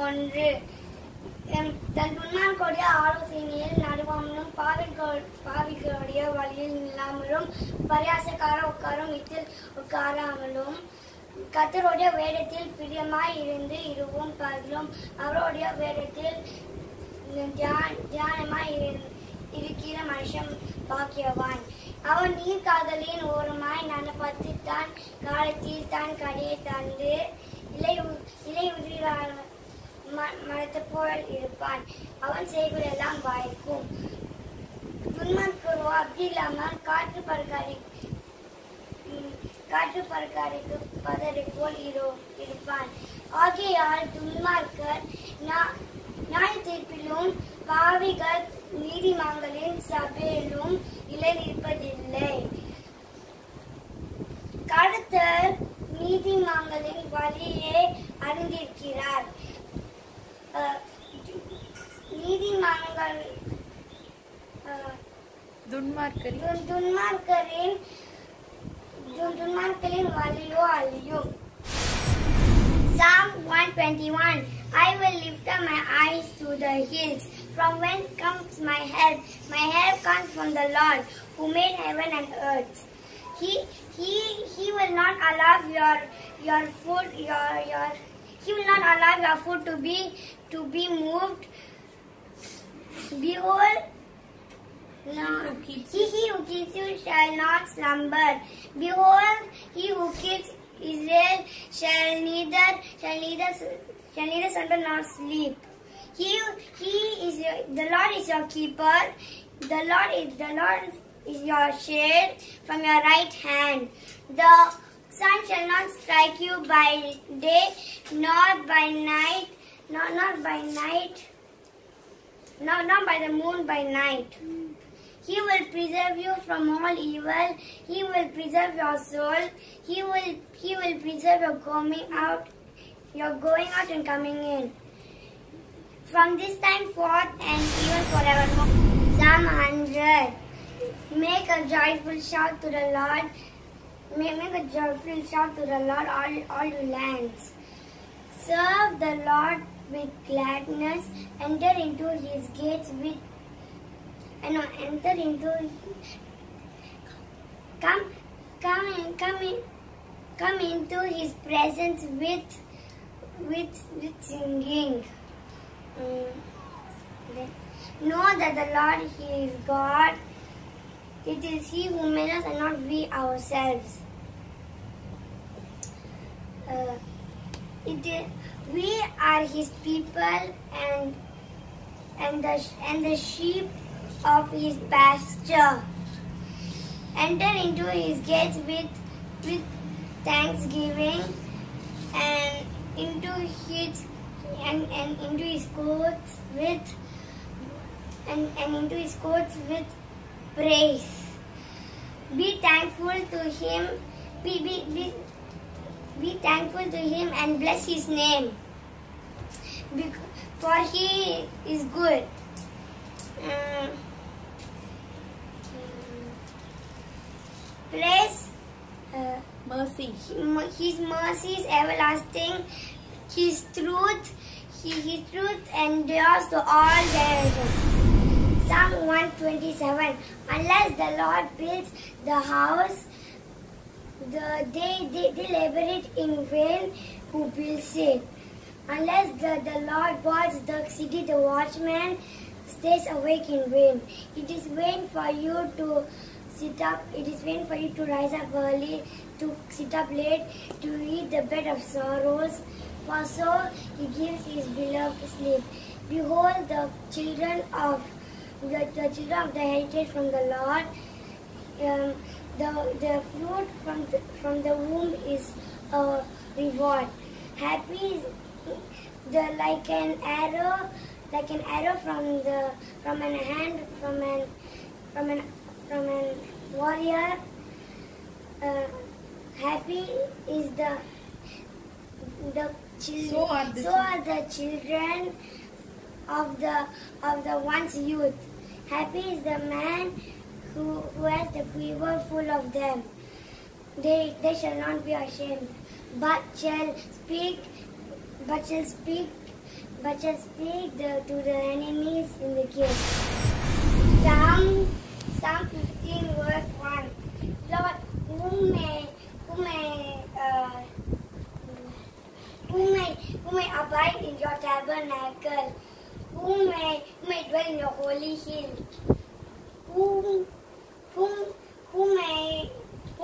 ஒன்று. தன் துன்மார்க்கருடைய ஆலோசனையில் நடுவாமலும் பாவிகளுடைய வழியில் நில்லாமலும் பரியாசக்கார உட்காரும் உட்காராமலும் கர்த்தருடைய வேதத்தில் பிரியமாய் இருந்து இருவும் பார்க்கிறோம். அவருடைய வேதத்தில் தியானமாய் இருக்கிற மனுஷன் பாக்கியவான். அவன் நீர்க்காதலின் ஓரமாய் நடப்பட்டு தான் காலத்தில் தான் கடையை தந்து இலை உதிரான மரத்தை போல் இருப்பான். அவன் செய்வதெல்லாம் வாய்க்கும். துன்மார்க்கரோ அப்படி இல்லாமல் காற்று பறக்காரிக்கு பதரை போல் இருப்பான். ஆகையால் துன்மார்க்கர் நியாய தீர்ப்பிலும் பாவிகள் நீதிமான்களின் சபையிலும் நிலைநிற்பதில்லை. கர்த்தர் நீதிமான்களின் வழியை அறிந்திருக்கிறார். நீதிமான்கள் துன்மார்க்கரின் வழியோ அழியும். Psalm 121. I will lift up my eyes to the hills. From whence comes my help? My help comes from the Lord, who made heaven and earth. He will not allow your foot He will not allow your foot to be moved. Behold, he who keeps you shall not slumber. Behold, he who keeps Israel shall neither slumber nor sleep. The Lord is your keeper. The Lord is your shade from your right hand. The sun shall not strike you by day, nor by night, not by the moon by night. He will preserve you from all evil. He will preserve your soul. He will preserve your going out and coming in, from this time forth and even forevermore. Psalm 100. Make a joyful shout to the Lord. Make a joyful shout to the Lord, all you lands. Serve the Lord with gladness. Enter into His gates with come into His presence with singing. Know that the Lord, He is God. It is He who made us and not we ourselves. We are His people and the sheep of His pasture. Enter into His gates with thanksgiving and into His courts with praise. Be thankful to Him. Be thankful to Him and bless His name, for He is good. Praise mercy. His mercy is everlasting. His truth endures to all generations. Psalm 127. Unless the Lord builds the house, they labor it in vain who builds it. Unless the Lord guards the city, the watchman stays awake in vain. It is vain for you to sit up. It is vain for you to rise up early, to sit up late, to eat the bread of sorrows. For so He gives His beloved sleep. Behold, the children of the heritage from the Lord. The fruit from the womb is a reward. Happy like an arrow from an hand from an warrior. Happy is the children. So are the children of the one's youth. Happy is the man who has the quiver full of them. They shall not be ashamed, but shall speak but shall speak to the enemies in the gate. Psalm 15 verse 1. Lord, who may abide in your tabernacle, who may dwell in your holy hill, who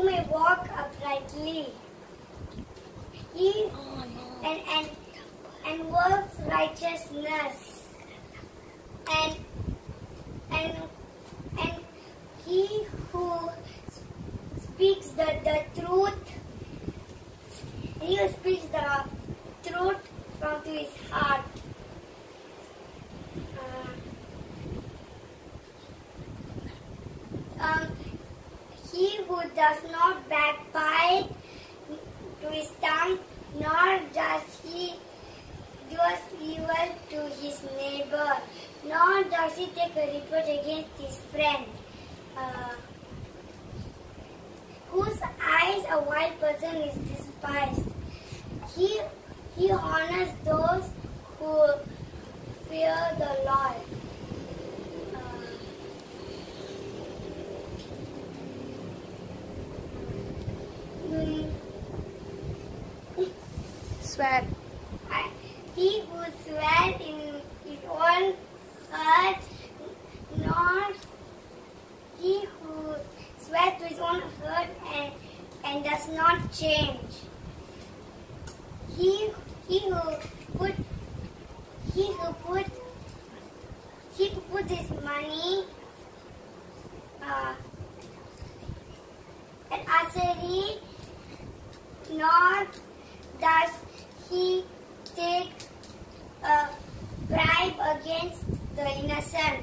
may walk uprightly, and works righteousness, and he who speaks the truth, he who speaks the truth from to his heart. He who does not backbite to his tongue, nor does he do evil to his neighbor, nor does he take a reproach against his friend. Whose eyes a wild person is despised. He honors those who fear the Lord. Swear. He who swears in his own heart, not he who swears to his own heart and does not change. He who put his money at usury, nor does he take a bribe against the innocent.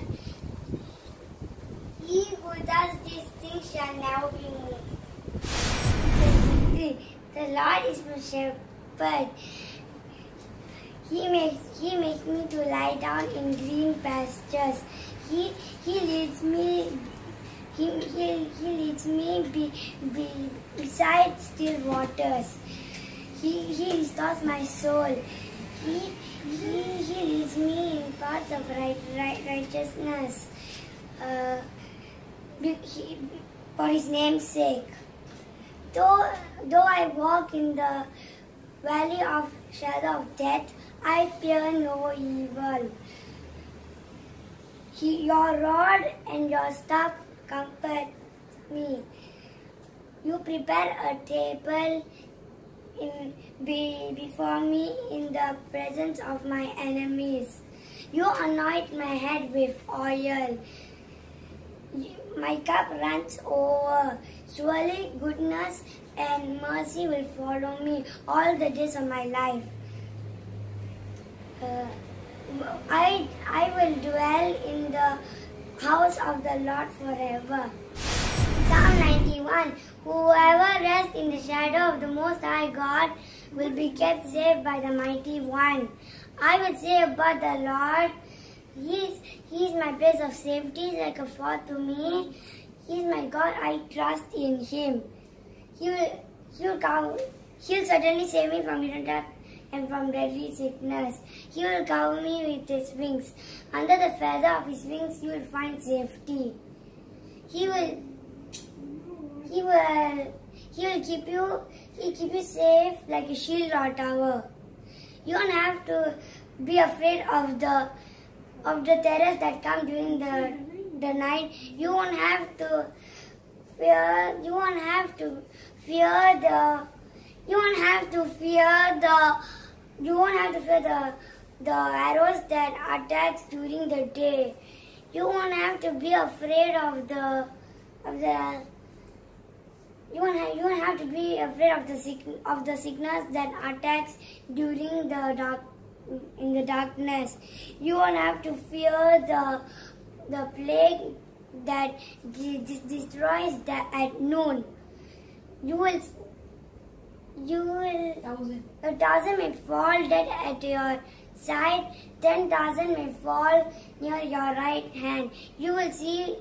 He who does these things shall never be moved. The Lord is my shepherd. He makes me to lie down in green pastures. He leads me. He leads me beside still waters. He restores my soul. He leads me in paths of righteousness for his name's sake. Though I walk in the valley of shadow of death, I fear no evil. Your rod and your staff comfort me. You prepare a table before me in the presence of my enemies. You anoint my head with oil. My cup runs over. Surely goodness and mercy will follow me all the days of my life. I will dwell in the house of the Lord forever. Psalm 91. Whoever rests in the shadow of the Most High God will be kept safe by the Mighty One. I will say about the Lord, He is my place of safety, like a fort to me. He is my God, I trust in Him. He'll certainly save me from hidden death and from deadly sickness. He will cover me with His wings. Under the feather of His wings, you will find safety. He will keep you safe like a shield or tower. You don't have to be afraid of the terrors that come during the night. You won't have to fear the arrows that attacks during the day. You won't have to be afraid of the sickness that attacks during in the darkness. You won't have to fear the plague that destroys at noon. A thousand may fall dead at your side, 10,000 may fall near your right hand. You will see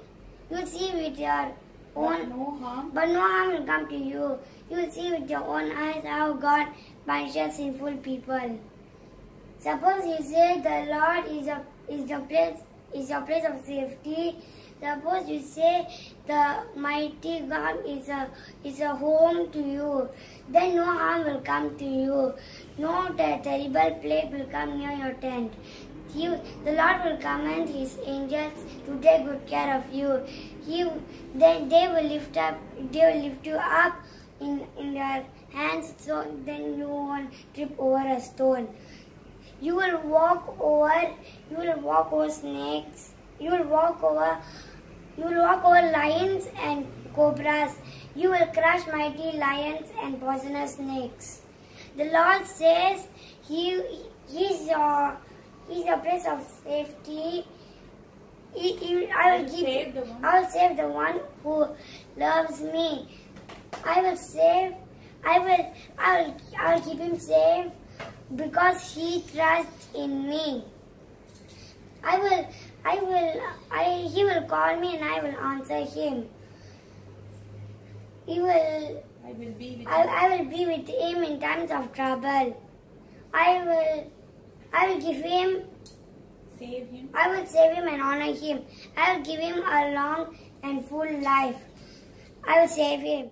with your own, but no harm will come to you. You will see with your own eyes how God punishes sinful people. Suppose you say the Lord is your place of safety. Suppose you say the mighty God is a home to you. Then no harm will come to you. No terrible plague will come near your tent. The Lord will command His angels to take good care of you. They will lift you up in their hands, so then you won't trip over a stone. You will walk over snakes. You will walk over lions and cobras. You will crush mighty lions and poisonous snakes. The Lord says He's your place of safety. I will save the one who loves me. I will keep him safe because he trusts in me. He will call me and I will answer him. I will be with him in times of trouble. I will give him. Save him. I will save him and honor him. I will give him a long and full life. I will save him.